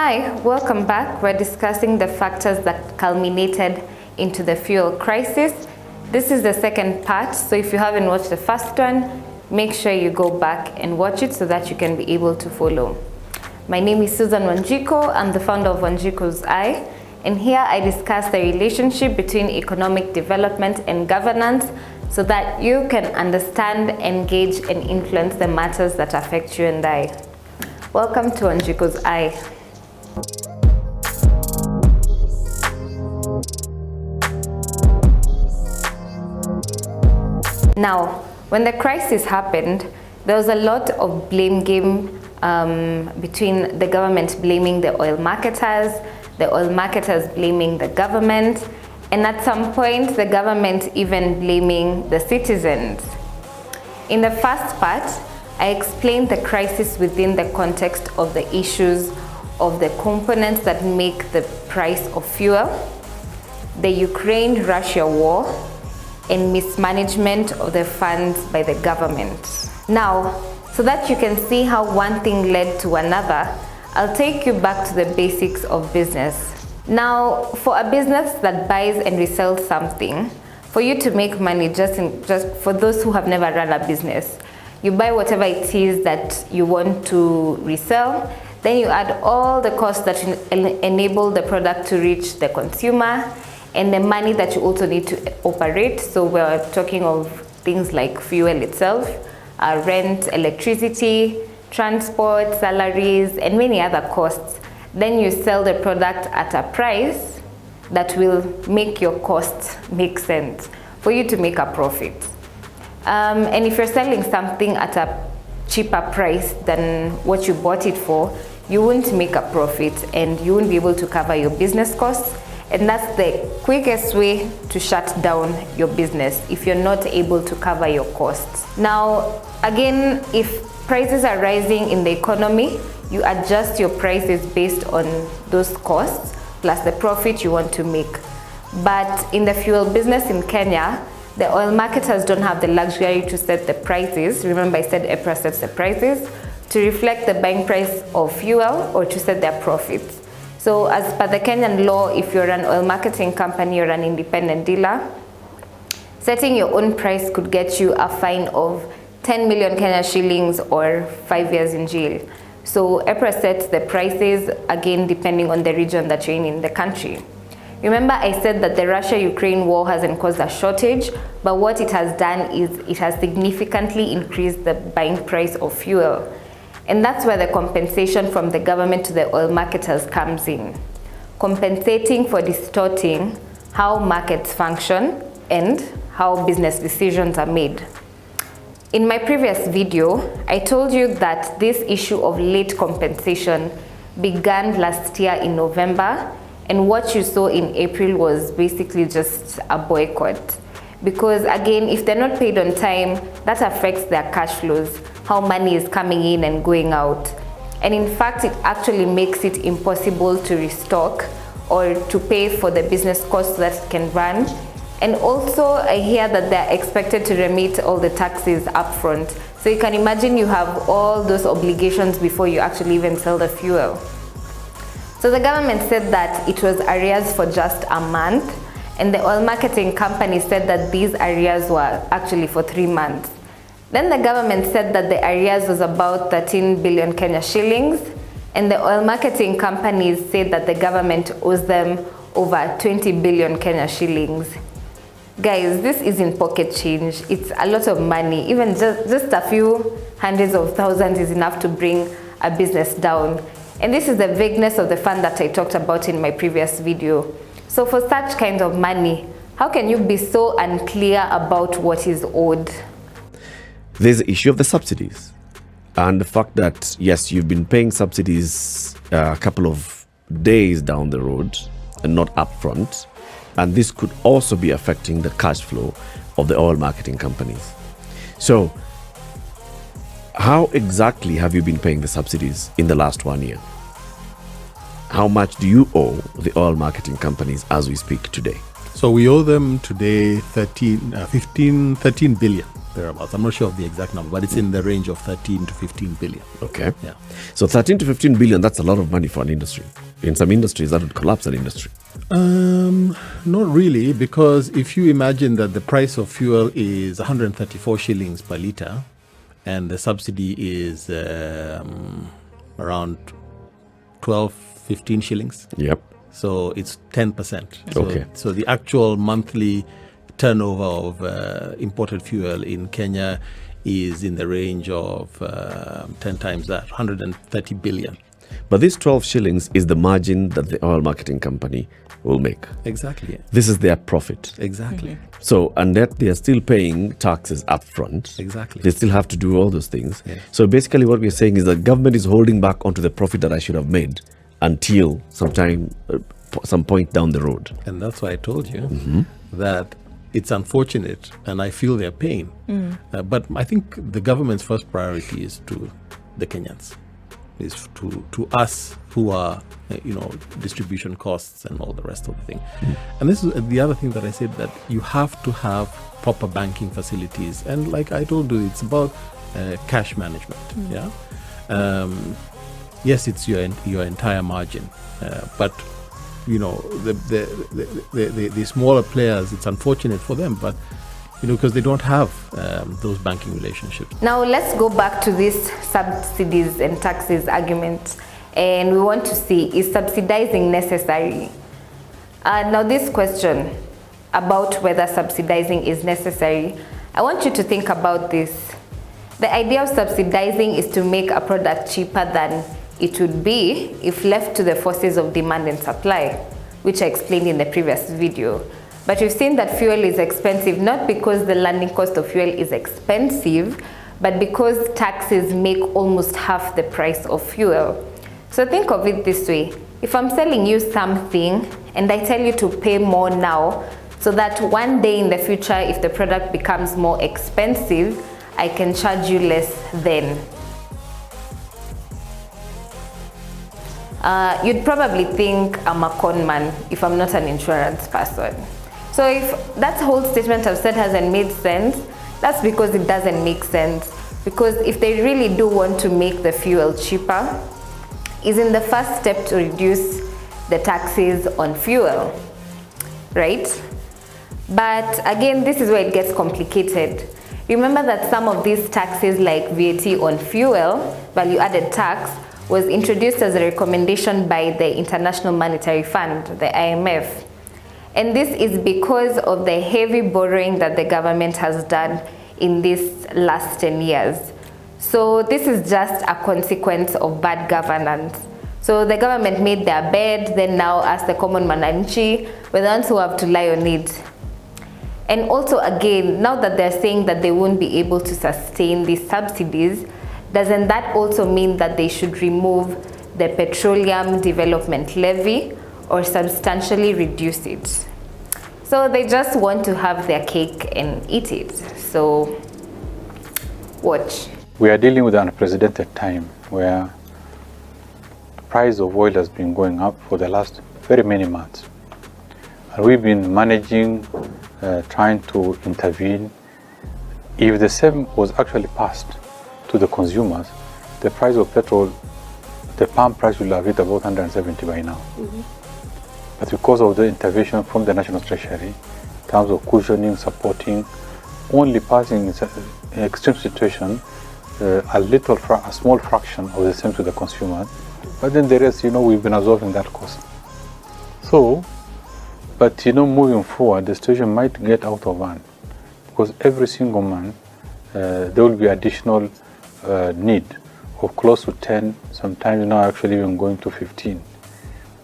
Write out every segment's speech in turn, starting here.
Hi, welcome back. We're discussing the factors that culminated into the fuel crisis. This is the second part, so if you haven't watched the first one, make sure you go back and watch it so that you can be able to follow. My name is Susan Wanjiku. I'm the founder of wanjikuseyeke, and here I discuss the relationship between economic development and governance so that you can understand, engage, and influence the matters that affect you and I. Welcome to wanjikuseyeke. Now, when the crisis happened, there was a lot of blame game between the government blaming the oil marketers blaming the government, and at some point the government even blaming the citizens. In the first part, I explained the crisis within the context of the issues of the components that make the price of fuel, the Ukraine-Russia war, and mismanagement of the funds by the government. Now, so that you can see how one thing led to another, I'll take you back to the basics of business. Now, for a business that buys and resells something, for you to make money, just for those who have never run a business, you buy whatever it is that you want to resell, then you add all the costs that enable the product to reach the consumer, and the money that you also need to operate. So we're talking of things like fuel itself, rent, electricity, transport, salaries, and many other costs. Then you sell the product at a price that will make your costs make sense for you to make a profit. And if you're selling something at a cheaper price than what you bought it for, you won't make a profit and you won't be able to cover your business costs. And that's the quickest way to shut down your business if you're not able to cover your costs. Now, again, if prices are rising in the economy, you adjust your prices based on those costs plus the profit you want to make. But in the fuel business in Kenya, the oil marketers don't have the luxury to set the prices. Remember, I said EPRA sets the prices to reflect the buying price of fuel or to set their profits. So as per the Kenyan law, if you're an oil marketing company or an independent dealer, setting your own price could get you a fine of 10 million Kenya shillings or 5 years in jail. So EPRA sets the prices, again, depending on the region that you're in the country. Remember, I said that the Russia-Ukraine war hasn't caused a shortage, but what it has done is it has significantly increased the buying price of fuel. And that's where the compensation from the government to the oil marketers comes in, compensating for distorting how markets function and how business decisions are made. In my previous video, I told you that this issue of late compensation began last year in November, and what you saw in April was basically just a boycott. Because again, if they're not paid on time, that affects their cash flows, how money is coming in and going out. And in fact, it actually makes it impossible to restock or to pay for the business costs that it can run. And also, I hear that they're expected to remit all the taxes upfront. So you can imagine you have all those obligations before you actually even sell the fuel. So the government said that it was arrears for just a month, and the oil marketing company said that these arrears were actually for 3 months. Then the government said that the arrears was about 13 billion Kenya shillings, and the oil marketing companies said that the government owes them over 20 billion Kenya shillings. Guys, this isn't pocket change. It's a lot of money. Even just a few hundreds of thousands is enough to bring a business down. And this is the vagueness of the fund that I talked about in my previous video. So for such kind of money, how can you be so unclear about what is owed? There's the issue of the subsidies and the fact that, yes, you've been paying subsidies a couple of days down the road and not upfront. And this could also be affecting the cash flow of the oil marketing companies. So how exactly have you been paying the subsidies in the last 1 year? How much do you owe the oil marketing companies as we speak today? So we owe them today 13 billion. thereabouts. I'm not sure of the exact number, but it's in the range of 13 to 15 billion. Okay. Yeah. So 13 to 15 billion, that's a lot of money for an industry. In some industries, that would collapse an industry. Not really, because if you imagine that the price of fuel is 134 shillings per litre, and the subsidy is around 12, 15 shillings. Yep. So it's 10%. Okay. So the actual monthly turnover of imported fuel in Kenya is in the range of 10 times that, 130 billion. But this 12 shillings is the margin that the oil marketing company will make. Exactly. This is their profit. Exactly. So, and that they are still paying taxes up front. Exactly. They still have to do all those things. Yeah. So basically what we're saying is that government is holding back onto the profit that I should have made until some point down the road. And that's why I told you that it's unfortunate, and I feel their pain. But I think the government's first priority is to the Kenyans, is to us who are, distribution costs and all the rest of the thing. And this is the other thing that I said, that you have to have proper banking facilities. And like I told you, it's about cash management. Yeah. Yes, it's your entire margin, but the smaller players, it's unfortunate for them, but because they don't have those banking relationships. Now let's go back to this subsidies and taxes argument, and we want to see, is subsidizing necessary? Now this question about whether subsidizing is necessary, I want you to think about this. The idea of subsidizing is to make a product cheaper than it would be if left to the forces of demand and supply, which I explained in the previous video. But we've seen that fuel is expensive, not because the landing cost of fuel is expensive, but because taxes make almost half the price of fuel. So think of it this way. If I'm selling you something and I tell you to pay more now, so that one day in the future, if the product becomes more expensive, I can charge you less then. You'd probably think I'm a con man if I'm not an insurance person. So if that whole statement I've said hasn't made sense, that's because it doesn't make sense. Because if they really do want to make the fuel cheaper, isn't the first step to reduce the taxes on fuel, right? But again, this is where it gets complicated. Remember that some of these taxes, like VAT on fuel, value added tax, was introduced as a recommendation by the International Monetary Fund, the IMF. And this is because of the heavy borrowing that the government has done in these last 10 years. So this is just a consequence of bad governance. So the government made their bed, then now as the common mananchi, we're the ones who have to lie on it. And also again, now that they're saying that they won't be able to sustain these subsidies, doesn't that also mean that they should remove the petroleum development levy or substantially reduce it? So they just want to have their cake and eat it. So watch. We are dealing with an unprecedented time where the price of oil has been going up for the last very many months. And we've been managing, trying to intervene. If the same was actually passed to the consumers, the price of petrol, the pump price will have hit about 170 by now. But because of the intervention from the National Treasury, in terms of cushioning, supporting, only passing in an extreme situation, a small fraction of the same to the consumers. But then the rest, we've been absorbing that cost. So, but moving forward, the situation might get out of hand, because every single month there will be additional need of close to 10, sometimes now actually even going to 15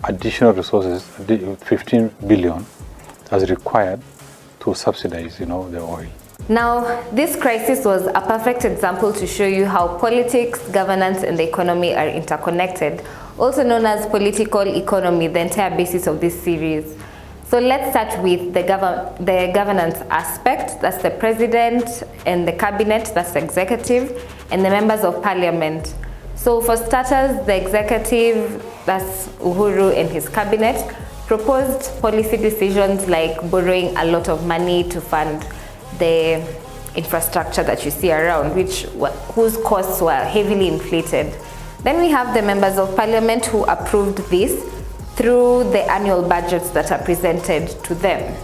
additional resources, 15 billion as required to subsidize, the oil. Now, this crisis was a perfect example to show you how politics, governance, and the economy are interconnected, also known as political economy, the entire basis of this series. So let's start with the governance aspect. That's the president and the cabinet, that's the executive, and the members of parliament. So for starters, the executive, that's Uhuru and his cabinet, proposed policy decisions like borrowing a lot of money to fund the infrastructure that you see around, whose costs were heavily inflated. Then we have the members of parliament who approved this through the annual budgets that are presented to them.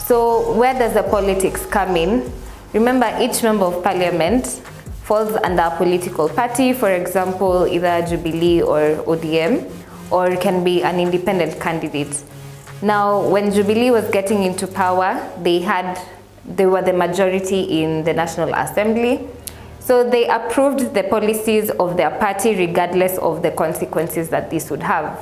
So where does the politics come in? Remember, each member of parliament falls under a political party, for example, either Jubilee or ODM, or can be an independent candidate. Now, when Jubilee was getting into power, they were the majority in the National Assembly. So they approved the policies of their party regardless of the consequences that this would have.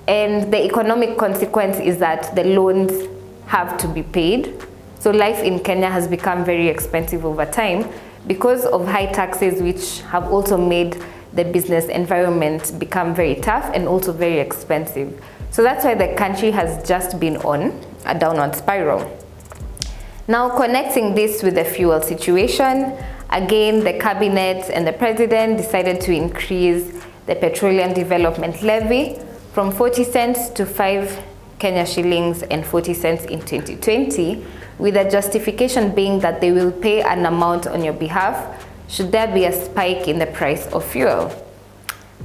And the economic consequence is that the loans have to be paid. So life in Kenya has become very expensive over time because of high taxes, which have also made the business environment become very tough and also very expensive. So that's why the country has just been on a downward spiral. Now, connecting this with the fuel situation, again, the cabinet and the president decided to increase the petroleum development levy from 40 cents to 5 Kenya shillings and 40 cents in 2020, with the justification being that they will pay an amount on your behalf should there be a spike in the price of fuel.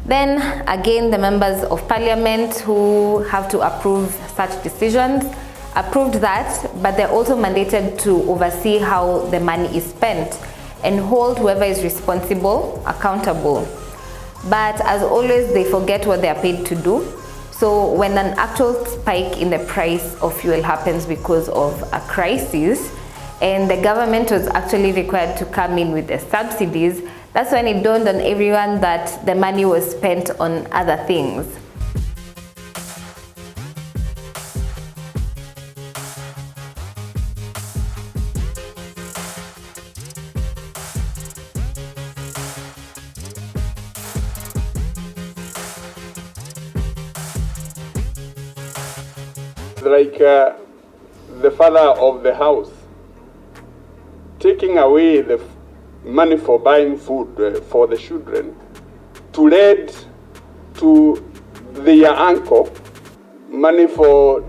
Then again, the members of parliament who have to approve such decisions approved that, but they're also mandated to oversee how the money is spent and hold whoever is responsible accountable. But as always, they forget what they are paid to do. So when an actual spike in the price of fuel happens because of a crisis, and the government was actually required to come in with the subsidies, that's when it dawned on everyone that the money was spent on other things. Like the father of the house taking away the money for buying food for the children to lead to their uncle money for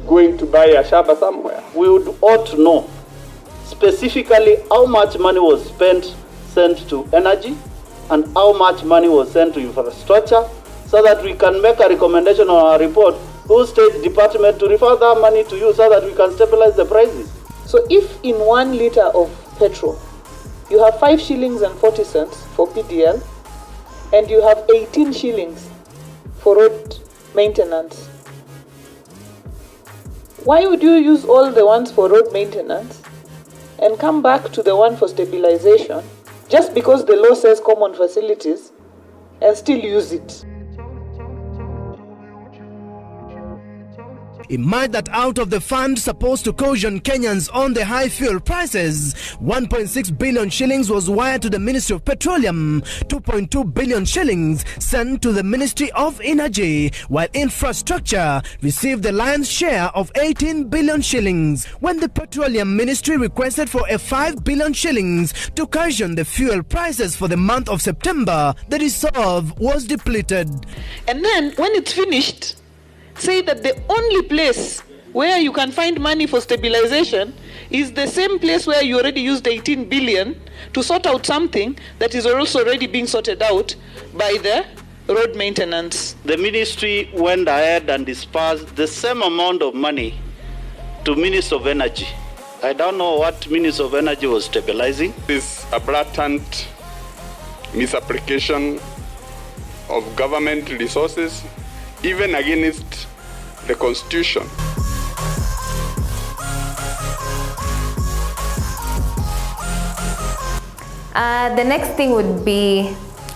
going to buy a shaba somewhere. We would ought to know specifically how much money was sent to energy and how much money was sent to infrastructure, so that we can make a recommendation on our report whose state department to refer that money to you so that we can stabilize the prices. So if in 1 liter of petrol you have 5 shillings and 40 cents for PDL and you have 18 shillings for road maintenance, why would you use all the ones for road maintenance and come back to the one for stabilization just because the law says common facilities and still use it? Emerged that out of the fund supposed to caution Kenyans on the high fuel prices, 1.6 billion shillings was wired to the Ministry of Petroleum, 2.2 billion shillings sent to the Ministry of Energy, while infrastructure received the lion's share of 18 billion shillings. When the Petroleum Ministry requested for a 5 billion shillings to caution the fuel prices for the month of September, the reserve was depleted. And then when it's finished, say that the only place where you can find money for stabilization is the same place where you already used 18 billion to sort out something that is also already being sorted out by the road maintenance. The ministry went ahead and dispersed the same amount of money to Minister of Energy. I don't know what Minister of Energy was stabilizing. This is a blatant misapplication of government resources, even against the Constitution. The next thing would be,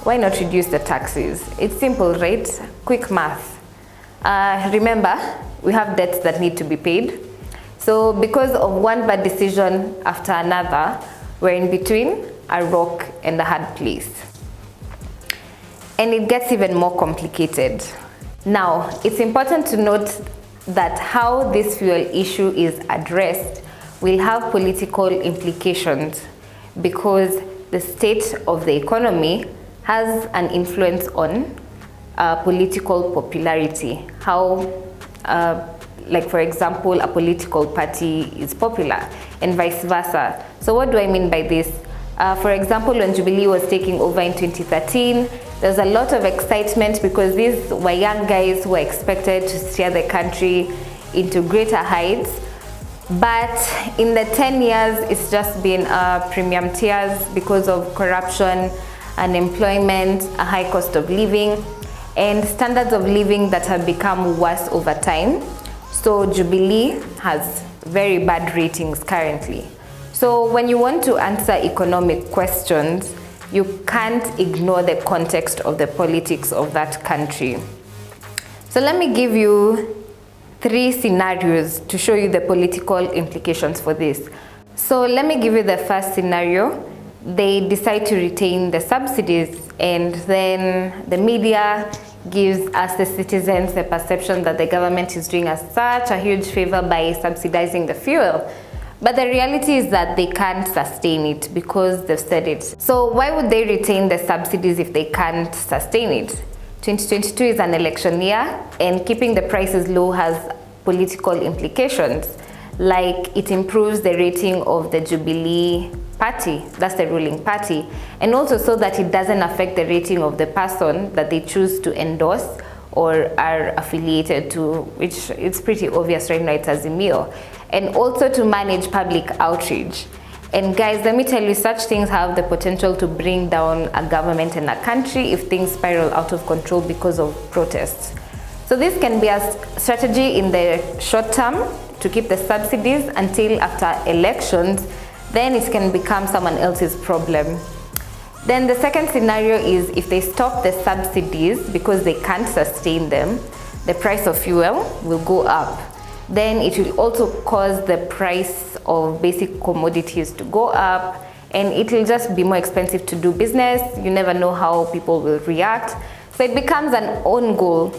why not reduce the taxes? It's simple, right? Quick math. Remember, we have debts that need to be paid. So because of one bad decision after another, we're in between a rock and a hard place. And it gets even more complicated. Now, it's important to note that how this fuel issue is addressed will have political implications, because the state of the economy has an influence on political popularity, how like for example, a political party is popular, and vice versa. So what do I mean by this? For example, when Jubilee was taking over in 2013, there's a lot of excitement because these were young guys who were expected to steer the country into greater heights. But in the 10 years, it's just been premium tiers because of corruption, unemployment, a high cost of living, and standards of living that have become worse over time. So Jubilee has very bad ratings currently. So when you want to answer economic questions, you can't ignore the context of the politics of that country. So let me give you 3 scenarios to show you the political implications for this. So let me give you the first scenario. They decide to retain the subsidies, and then the media gives us, the citizens, the perception that the government is doing us such a huge favor by subsidizing the fuel. But the reality is that they can't sustain it because they've said it. So why would they retain the subsidies if they can't sustain it? 2022 is an election year, and keeping the prices low has political implications, like it improves the rating of the Jubilee party, that's the ruling party, and also so that it doesn't affect the rating of the person that they choose to endorse or are affiliated to, which it's pretty obvious right now, it's Azimio, and also to manage public outreach. And guys, let me tell you, such things have the potential to bring down a government and a country if things spiral out of control because of protests. So this can be a strategy in the short term to keep the subsidies until after elections, then it can become someone else's problem. Then the second scenario is if they stop the subsidies because they can't sustain them, the price of fuel will go up. Then it will also cause the price of basic commodities to go up, and it will just be more expensive to do business. You never know how people will react. So it becomes an own goal.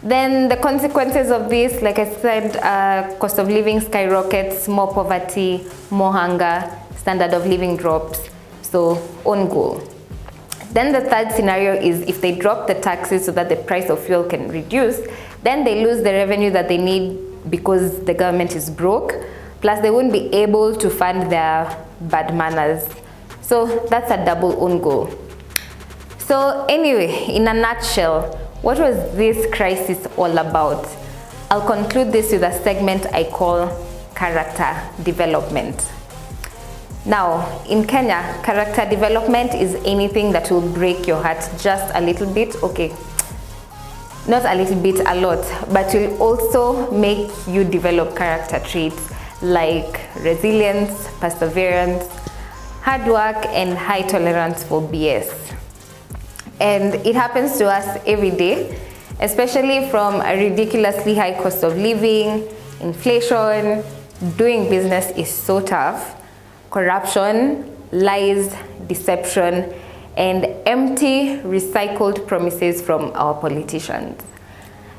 Then the consequences of this, like I said, cost of living skyrockets, more poverty, more hunger, standard of living drops. So own goal. Then the third scenario is if they drop the taxes so that the price of fuel can reduce, then they lose the revenue that they need because the government is broke, plus they won't be able to fund their bad manners. So that's a double own goal. So anyway, in a nutshell, what was this crisis all about? I'll conclude this with a segment I call character development. Now, in Kenya, character development is anything that will break your heart just a little bit. Okay, not a little bit, a lot, but will also make you develop character traits like resilience, perseverance, hard work, and high tolerance for BS. And it happens to us every day, especially from a ridiculously high cost of living, inflation. Doing business is so tough. Corruption, lies, deception, and empty recycled promises from our politicians.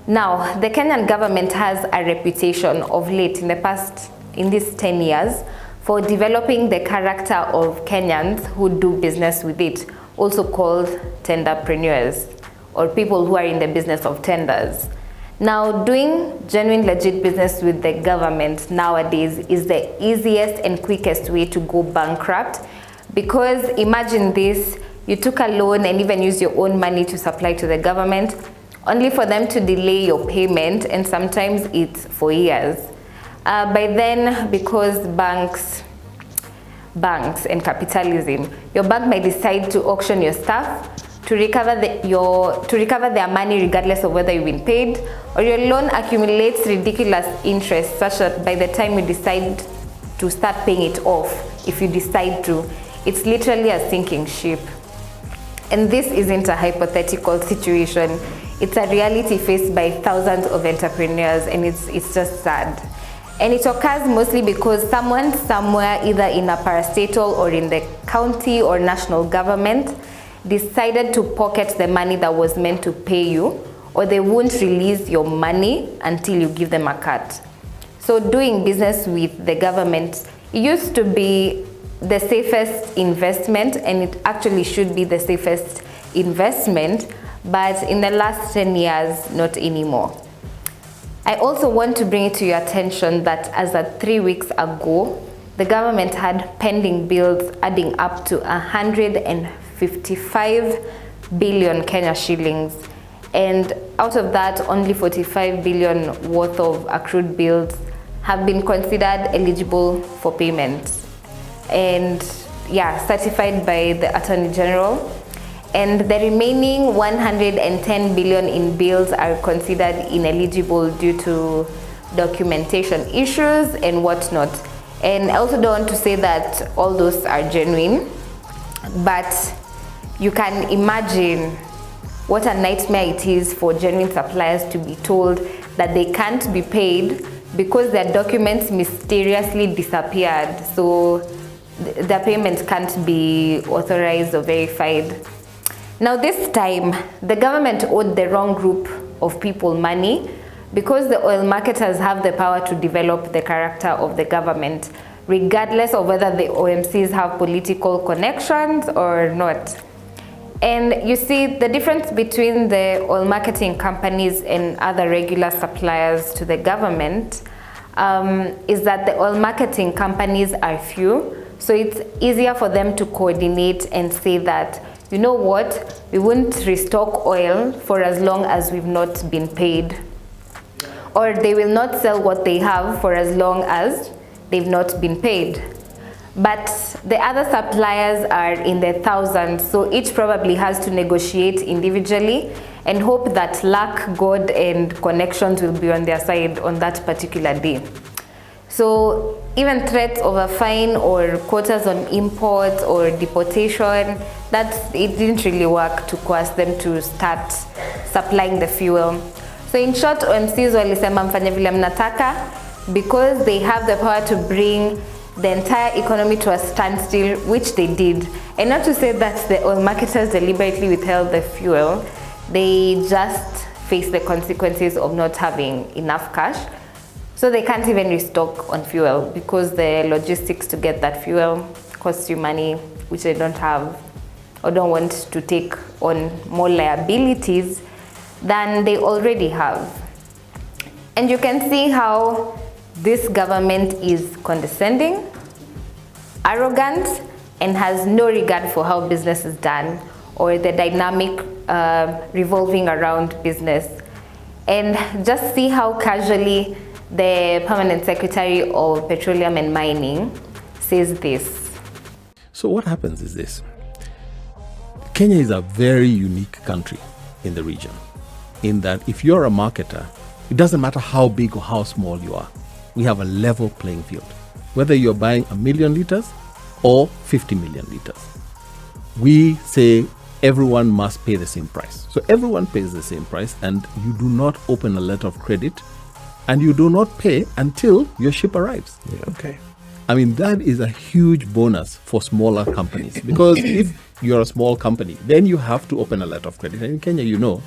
Now, the Kenyan government has a reputation of late in these 10 years for developing the character of Kenyans who do business with it, also called tenderpreneurs, or people who are in the business of tenders. Now, doing genuine legit business with the government nowadays is the easiest and quickest way to go bankrupt, because imagine this, you took a loan and even used your own money to supply to the government, only for them to delay your payment, and sometimes it's for years. By then, because banks and capitalism, your bank might decide to auction your stuff to recover their money regardless of whether you've been paid, or your loan accumulates ridiculous interest such that by the time you decide to start paying it off, if you decide to, it's literally a sinking ship. And this isn't a hypothetical situation, it's a reality faced by thousands of entrepreneurs, and it's just sad. And it occurs mostly because someone somewhere, either in a parastatal or in the county or national government, decided to pocket the money that was meant to pay you, or they won't release your money until you give them a cut. So doing business with the government used to be the safest investment, and it actually should be the safest investment, but in the last 10 years, not anymore. I also want to bring it to your attention that as of 3 weeks ago, the government had pending bills adding up to 155 billion Kenya shillings. And out of that, only 45 billion worth of accrued bills have been considered eligible for payment. And certified by the Attorney General. And the remaining 110 billion in bills are considered ineligible due to documentation issues and whatnot. And I also don't want to say that all those are genuine, but you can imagine what a nightmare it is for genuine suppliers to be told that they can't be paid because their documents mysteriously disappeared. So the payment can't be authorized or verified. Now this time, the government owed the wrong group of people money because the oil marketers have the power to develop the character of the government, regardless of whether the OMCs have political connections or not. And you see, the difference between the oil marketing companies and other regular suppliers to the government is that the oil marketing companies are few, so it's easier for them to coordinate and say that, you know what, we won't restock oil for as long as we've not been paid. Or they will not sell what they have for as long as they've not been paid. But the other suppliers are in the thousands, so each probably has to negotiate individually and hope that luck, God, and connections will be on their side on that particular day. So even threats of a fine or quotas on imports or deportation, it didn't really work to coerce them to start supplying the fuel. So in short, OMCs walisema mfanye vile mnataka because they have the power to bring the entire economy to a standstill, which they did. And not to say that the oil marketers deliberately withheld the fuel, they just face the consequences of not having enough cash. So they can't even restock on fuel because the logistics to get that fuel costs you money, which they don't have or don't want to take on more liabilities than they already have. And you can see how this government is condescending, arrogant, and has no regard for how business is done or the dynamic revolving around business. And just see how casually the Permanent Secretary of Petroleum and Mining says this. So what happens is this. Kenya is a very unique country in the region, in that if you're a marketer, it doesn't matter how big or how small you are. We have a level playing field. Whether you're buying 1 million liters or 50 million liters, we say everyone must pay the same price. So everyone pays the same price, and you do not open a letter of credit and you do not pay until your ship arrives. Yeah. Okay. I mean, that is a huge bonus for smaller companies, because if you're a small company, then you have to open a letter of credit. And in Kenya, you know,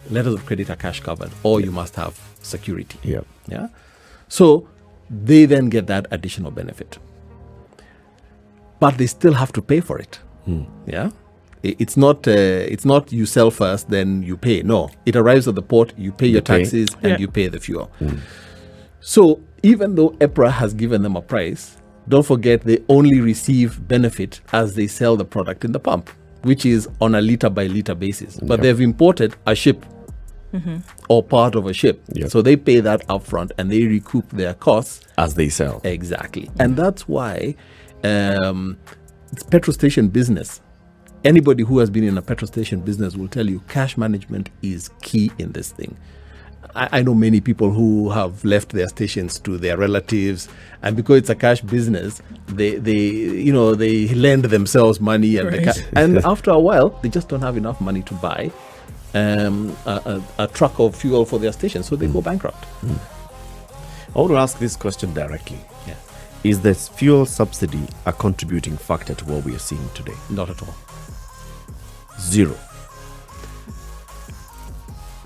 letters of credit are cash covered, or you must have security. Yeah. So they then get that additional benefit, but they still have to pay for it. Yeah. It's not you sell first, then you pay. No, it arrives at the port, you pay your taxes, and you pay the fuel. So even though EPRA has given them a price, don't forget they only receive benefit as they sell the product in the pump, which is on a liter by liter basis. But they've imported a ship or part of a ship. So they pay that upfront and they recoup their costs as they sell. Exactly. And that's why it's petrol station business. Anybody who has been in a petrol station business will tell you cash management is key in this thing. I know many people who have left their stations to their relatives, and because it's a cash business, they lend themselves money, and and after a while they just don't have enough money to buy a truck of fuel for their station, so they go bankrupt. I want to ask this question directly. Is this fuel subsidy a contributing factor to what we are seeing today? Not at all. Zero.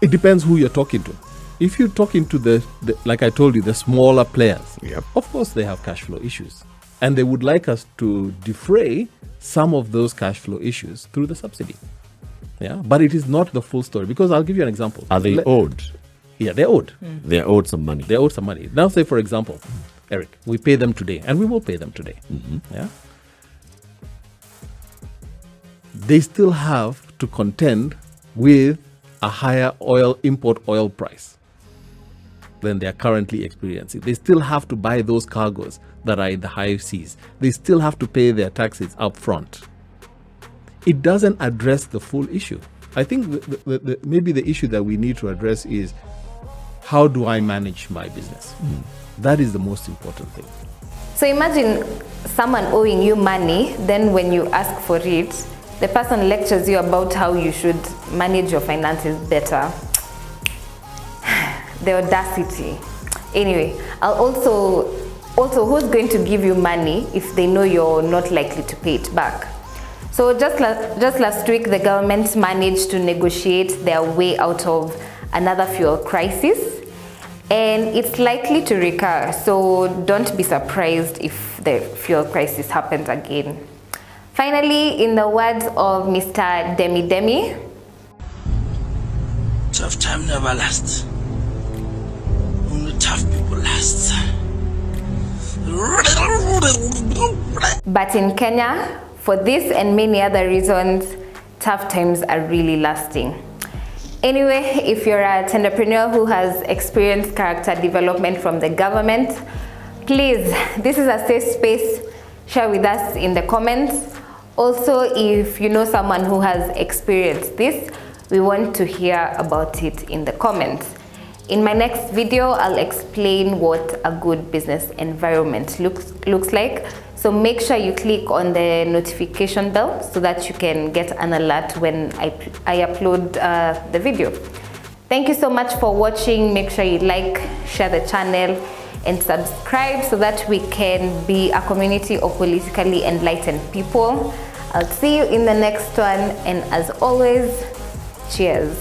It depends who you're talking to. If you're talking to the like I told you, the smaller players, of course they have cash flow issues, and they would like us to defray some of those cash flow issues through the subsidy. But it is not the full story, because I'll give you an example. Are they owed? Yeah, they're owed. They're owed some money. They're owed some money. Now, say, for example, Eric, we pay them today, and we will pay them today. Yeah. They still have to contend with a higher import oil price than they are currently experiencing. They still have to buy those cargoes that are in the high seas. They still have to pay their taxes up front. It doesn't address the full issue. I think maybe the issue that we need to address is, how do I manage my business? That is the most important thing. So imagine someone owing you money, then when you ask for it, the person lectures you about how you should manage your finances better. The audacity. Anyway, I'll also who's going to give you money if they know you're not likely to pay it back? So just last week, the government managed to negotiate their way out of another fuel crisis, and it's likely to recur. So don't be surprised if the fuel crisis happens again. Finally, in the words of Mr. Demi, tough time never lasts. Only tough people last. But in Kenya, for this and many other reasons, tough times are really lasting. Anyway, if you're an entrepreneur who has experienced character development from the government, please, this is a safe space. Share with us in the comments. Also, if you know someone who has experienced this, we want to hear about it in the comments. In my next video, I'll explain what a good business environment looks like. So make sure you click on the notification bell so that you can get an alert when I upload the video. Thank you so much for watching. Make sure you like, share the channel, and subscribe so that we can be a community of politically enlightened people. I'll see you in the next one, and as always, cheers.